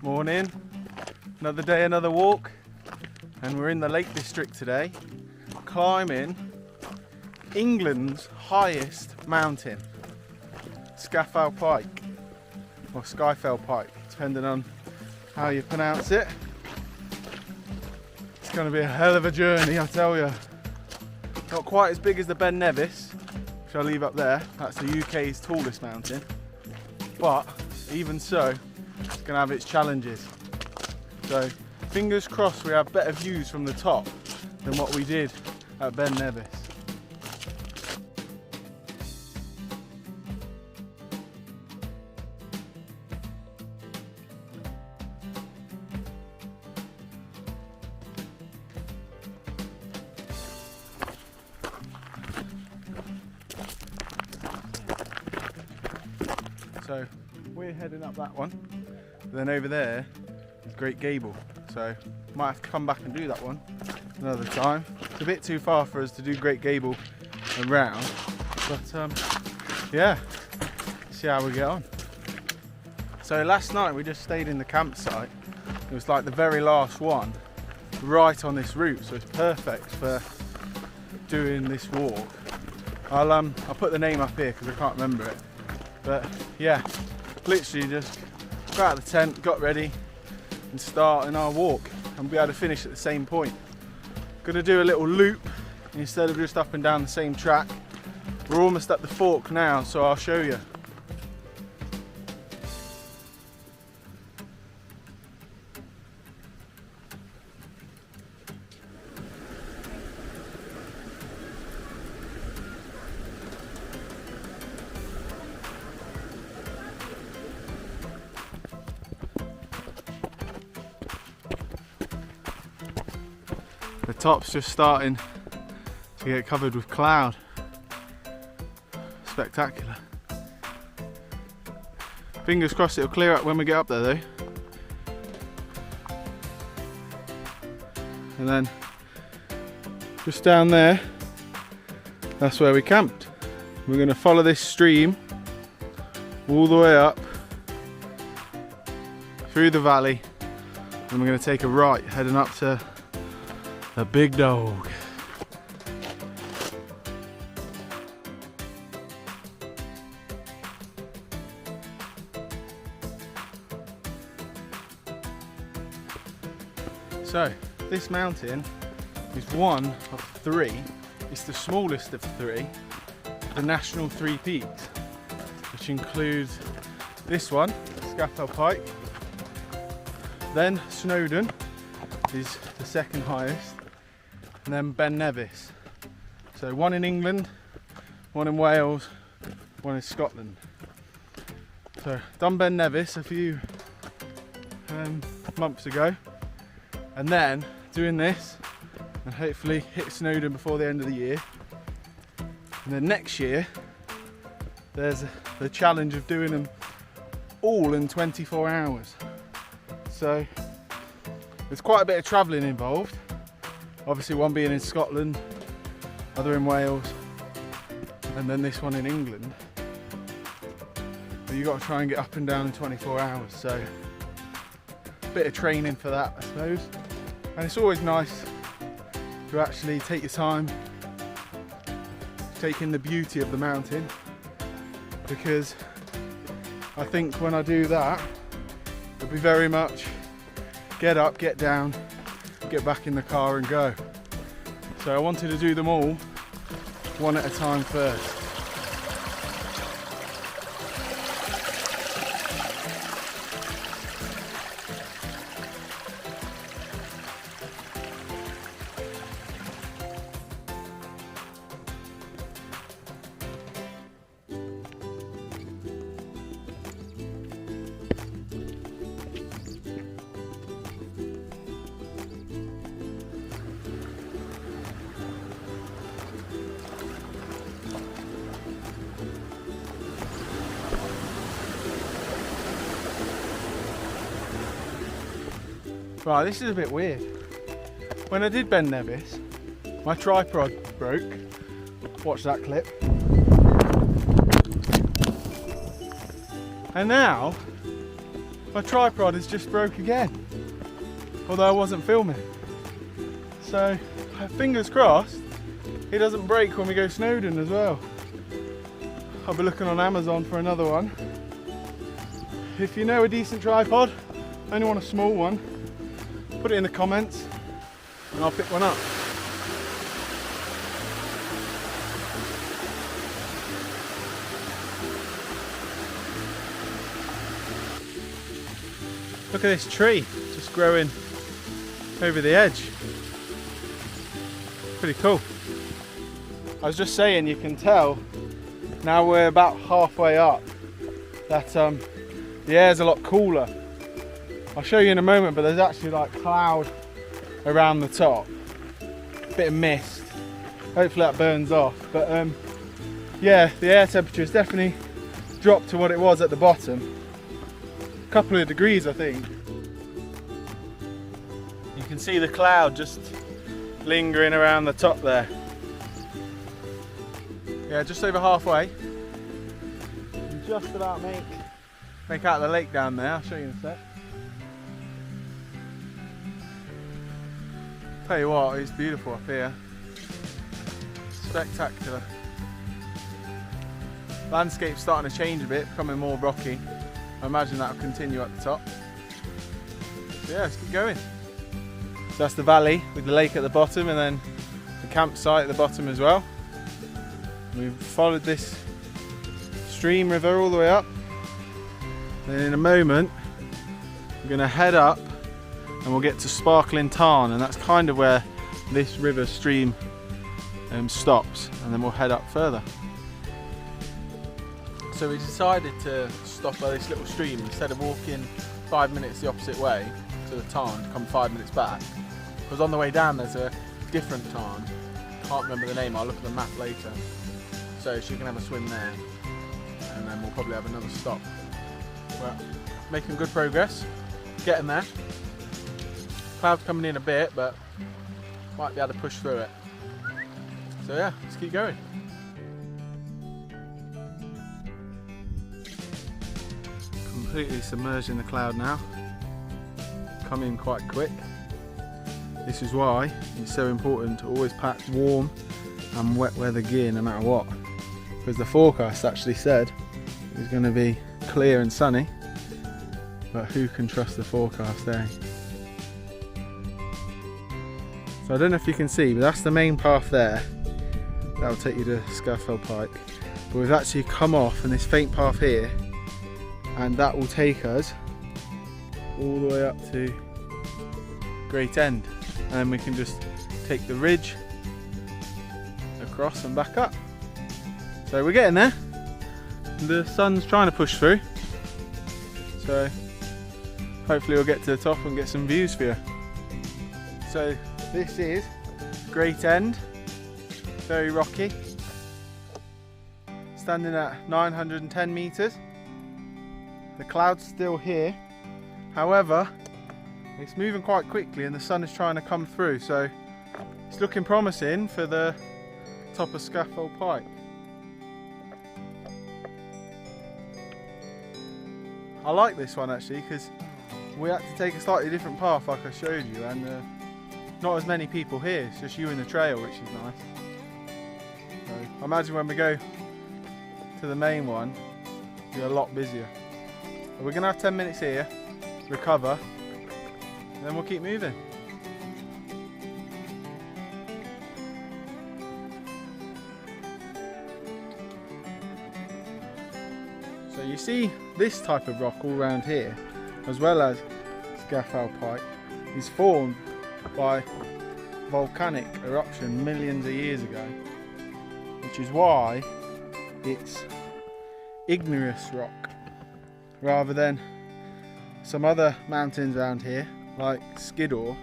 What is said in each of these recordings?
Morning, another day, another walk, and we're in the Lake District today, climbing England's highest mountain, Scafell Pike, or Scafell Pike, depending on how you pronounce it. It's going to be a hell of a journey, I tell you. Not quite as big as the Ben Nevis, which I'll leave up there. That's the UK's tallest mountain, but even so, it's going to have its challenges. So fingers crossed we have better views from the top than what we did at Ben Nevis. So we're heading up that one. Then over there is Great Gable. So might have to come back and do that one another time. It's a bit too far for us to do Great Gable and round, but yeah, see how we get on. So last night we just stayed in the campsite. It was like the very last one right on this route, so it's perfect for doing this walk. I'll put the name up here because I can't remember it. But yeah, literally just got out of the tent, got ready and starting our walk, and we'll be able to finish at the same point. Gonna do a little loop instead of just up and down the same track. We're almost at the fork now, so I'll show you. The top's just starting to get covered with cloud. Spectacular. Fingers crossed it'll clear up when we get up there though. And then just down there, that's where we camped. We're going to follow this stream all the way up through the valley, and we're going to take a right heading up to the Big Dog. So this mountain is one of three. It's the smallest of three, the National Three Peaks, which includes this one, Scafell Pike. Then Snowdon is the second highest, and then Ben Nevis. So one in England, one in Wales, one in Scotland. So done Ben Nevis a few months ago, and then doing this and hopefully hit Snowdon before the end of the year. And then next year there's the challenge of doing them all in 24 hours. So there's quite a bit of travelling involved. Obviously one being in Scotland, other in Wales, and then this one in England. But you've got to try and get up and down in 24 hours, so a bit of training for that, I suppose. And it's always nice to actually take your time, take in the beauty of the mountain, because I think when I do that, it'll be very much get up, get down, get back in the car and go. So I wanted to do them all one at a time first. Right, this is a bit weird. When I did Ben Nevis, my tripod broke. Watch that clip. And now, my tripod has just broke again, although I wasn't filming. So fingers crossed it doesn't break when we go snowdon as well. I'll be looking on Amazon for another one. If you know a decent tripod, I only want a small one, put it in the comments and I'll pick one up. Look at this tree just growing over the edge. Pretty cool. I was just saying, you can tell now we're about halfway up that the air's a lot cooler. I'll show you in a moment, but there's actually like cloud around the top, bit of mist. Hopefully that burns off. But yeah, the air temperature has definitely dropped to what it was at the bottom. A couple of degrees, I think. You can see the cloud just lingering around the top there. Yeah, just over halfway. You just about make out the lake down there. I'll show you in a sec. Tell you what, it's beautiful up here. Spectacular. Landscape's starting to change a bit, becoming more rocky. I imagine that'll continue at the top. So yeah, let's keep going. So that's the valley with the lake at the bottom and then the campsite at the bottom as well. We've followed this stream river all the way up. Then in a moment, we're going to head up and we'll get to Sparkling Tarn, and that's kind of where this river stream stops, and then we'll head up further. So we decided to stop by this little stream instead of walking 5 minutes the opposite way to the tarn to come 5 minutes back, because on the way down there's a different tarn. Can't remember the name, I'll look at the map later. So she can have a swim there, and then we'll probably have another stop. Well, making good progress, getting there. Clouds coming in a bit, but might be able to push through it. So yeah, let's keep going. Completely submerged in the cloud now. Coming quite quick. This is why it's so important to always pack warm and wet weather gear no matter what. Because the forecast actually said it was going to be clear and sunny, but who can trust the forecast, eh? So I don't know if you can see, but that's the main path there. That'll take you to Scafell Pike. But we've actually come off on this faint path here, and that will take us all the way up to Grate End. And then we can just take the ridge across and back up. So we're getting there. The sun's trying to push through. So hopefully we'll get to the top and get some views for you. So this is Grate End, very rocky. Standing at 910 meters. The cloud's still here. However, it's moving quite quickly and the sun is trying to come through. So it's looking promising for the top of Scafell Pike. I like this one actually because we had to take a slightly different path like I showed you, and not as many people here, it's just you and the trail, which is nice. So I imagine when we go to the main one, it'll be a lot busier. But we're going to have 10 minutes here, recover, and then we'll keep moving. So you see this type of rock all around here, as well as Scafell Pike, is formed by volcanic eruption millions of years ago, which is why it's igneous rock rather than some other mountains around here like Skiddaw,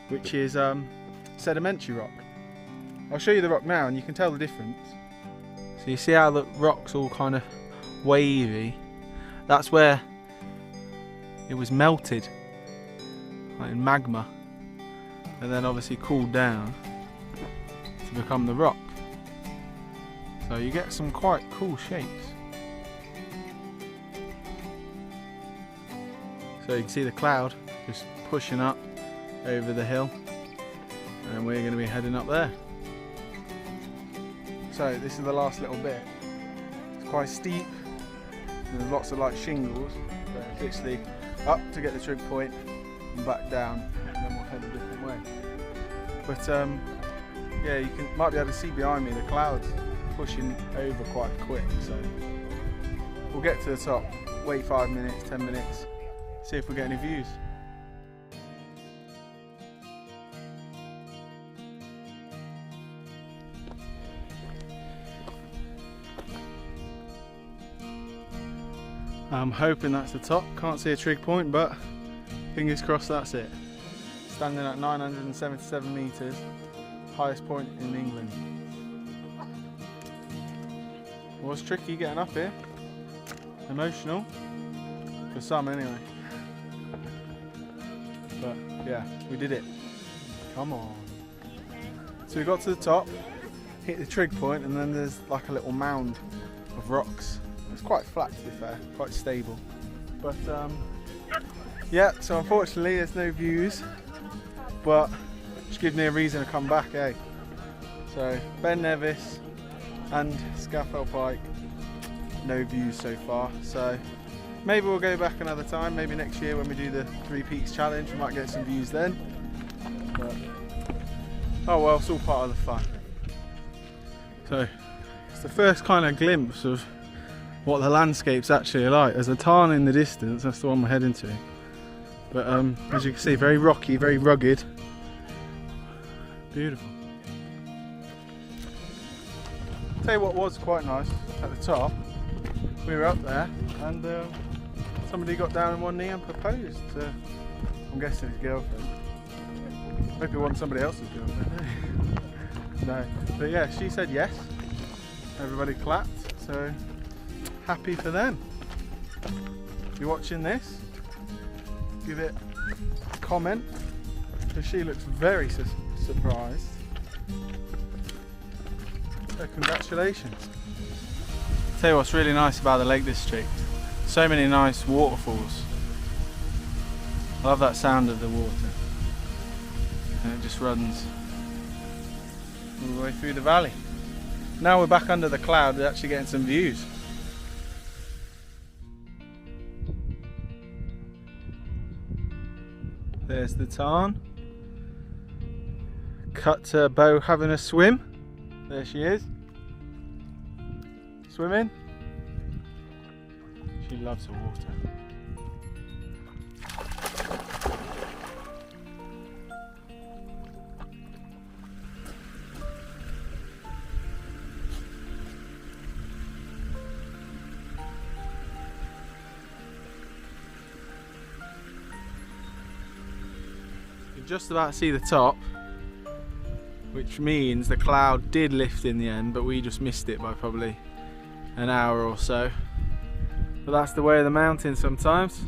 which is sedimentary rock. I'll show you the rock now and you can tell the difference. So you see how the rock's all kind of wavy? That's where it was melted, like in magma, and then obviously cooled down to become the rock. So you get some quite cool shapes. So you can see the cloud just pushing up over the hill, and we're going to be heading up there. So this is the last little bit. It's quite steep, and there's lots of like shingles. So it's literally up to get the trig point and back down, and then we'll head a different way. But yeah, you might be able to see behind me the clouds pushing over quite quick. So we'll get to the top, wait 5 minutes, 10 minutes, see if we get any views. I'm hoping that's the top. Can't see a trig point, but fingers crossed that's it. Standing at 977 metres, highest point in England. It was tricky getting up here. Emotional, for some anyway. But yeah, we did it. Come on. So we got to the top, hit the trig point, and then there's like a little mound of rocks. It's quite flat, to be fair, quite stable. But yeah, so unfortunately there's no views, but just gives me a reason to come back, eh? So Ben Nevis and Scafell Pike, no views so far. So maybe we'll go back another time, maybe next year when we do the 3 Peaks challenge, we might get some views then. But oh well, it's all part of the fun. So it's the first kind of glimpse of what the landscape's actually like. There's a tarn in the distance, that's the one we're heading to. But as you can see, very rocky, very rugged. Beautiful. Tell you what was quite nice at the top. We were up there and somebody got down on one knee and proposed to, I'm guessing, his girlfriend. Hope he wasn't somebody else's girlfriend. No, but yeah, she said yes. Everybody clapped, so happy for them. If you're watching this, give it a comment, because she looks very surprised. So congratulations. Tell you what's really nice about the Lake District, so many nice waterfalls. I love that sound of the water, and it just runs all the way through the valley. Now we're back under the cloud, we're actually getting some views. There's the tarn. Cut to Bo having a swim. There she is. Swimming. She loves the water. Just about to see the top, which means the cloud did lift in the end, but we just missed it by probably an hour or so. But that's the way of the mountain sometimes.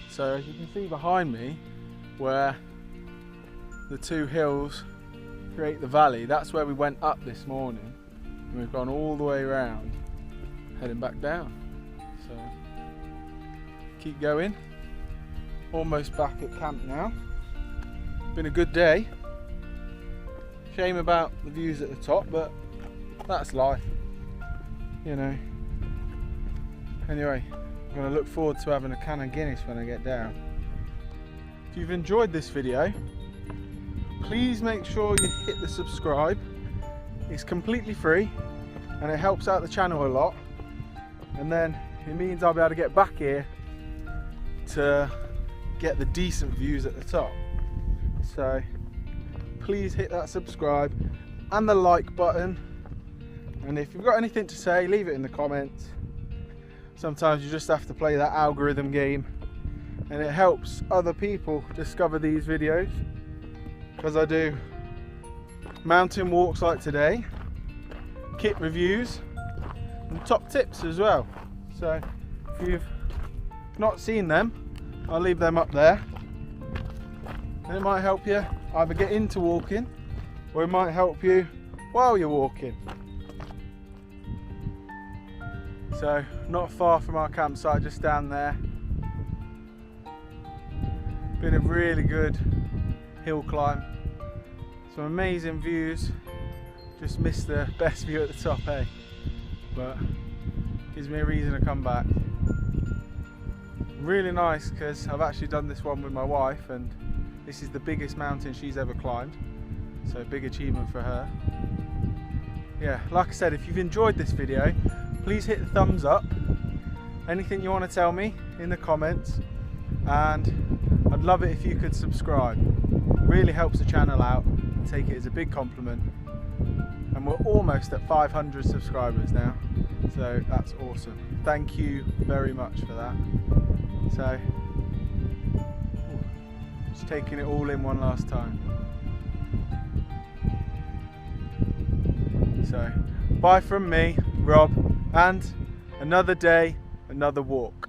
So as you can see behind me, where the 2 hills create the valley, that's where we went up this morning, and we've gone all the way around, heading back down. So keep going. Almost back at camp now. Been a good day. Shame about the views at the top, but that's life, you know. Anyway, I'm going to look forward to having a can of Guinness when I get down. If you've enjoyed this video, please make sure you hit the subscribe. It's completely free and it helps out the channel a lot, and then it means I'll be able to get back here to get the decent views at the top. So please hit that subscribe and the like button, and if you've got anything to say, leave it in the comments. Sometimes you just have to play that algorithm game, and it helps other people discover these videos, because I do mountain walks like today, kit reviews and top tips as well. So if you've not seen them, I'll leave them up there, and it might help you either get into walking, or it might help you while you're walking. So not far from our campsite, just down there. Been a really good hill climb. Some amazing views. Just missed the best view at the top, eh? But gives me a reason to come back. Really nice because I've actually done this one with my wife, and this is the biggest mountain she's ever climbed. So big achievement for her. Yeah, like I said, if you've enjoyed this video, please hit the thumbs up. Anything you want to tell me in the comments, and I'd love it if you could subscribe. Really helps the channel out, and take it as a big compliment. And we're almost at 500 subscribers now, so that's awesome. Thank you very much for that. So just taking it all in one last time. So bye from me, Rob, and another day, another walk.